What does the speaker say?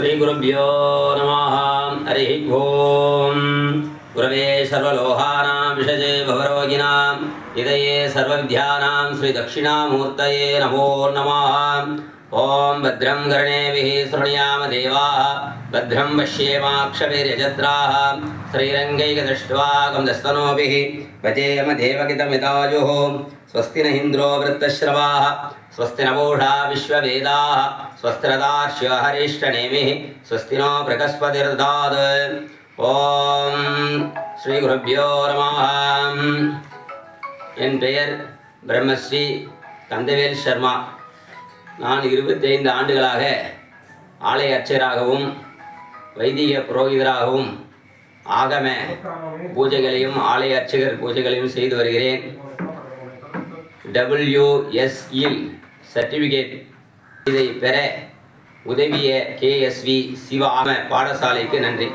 श्रीगुरुभ्यो नमः। हरि ओं। गुरवे सर्वलोहानां विषये भवरोगिणां हृदये सर्वविद्यानां श्रीदक्षिणामूर्तये नमो नमः। ओं भद्रं कर्णेभिः शृणुयाम देवाः भद्रं पश्येमाक्षभिर्यजत्राः श्रीरङ्गैकदष्ट्वाकं दस्तनोभिः भजेम देवकितमितायुः। स्वस्ति न इन्द्रो वृत्तश्रवाः स्वस्ति न पूषा विश्ववेदाः स्वस्ति नतार्क्ष्यो हरिष्ठनेमिः स्वस्ति नो बृहस्पतिर्दधात्। ஓம் ஸ்ரீ குருभ्यो நமः. என் பெயர் பிரம்மஸ்ரீ கந்தவேல் சர்மா. நான் 25 ஆண்டுகளாக ஆலய அர்ச்சகராகவும் வைதிக புரோகிதராகவும் ஆகம பூஜைகளையும் ஆலய அர்ச்சகர் பூஜைகளையும் செய்து வருகிறேன். WSஇல் சர்டிஃபிகேட் இதை பெற உதவிய KSV சிவ ஆகம பாடசாலைக்கு நன்றி.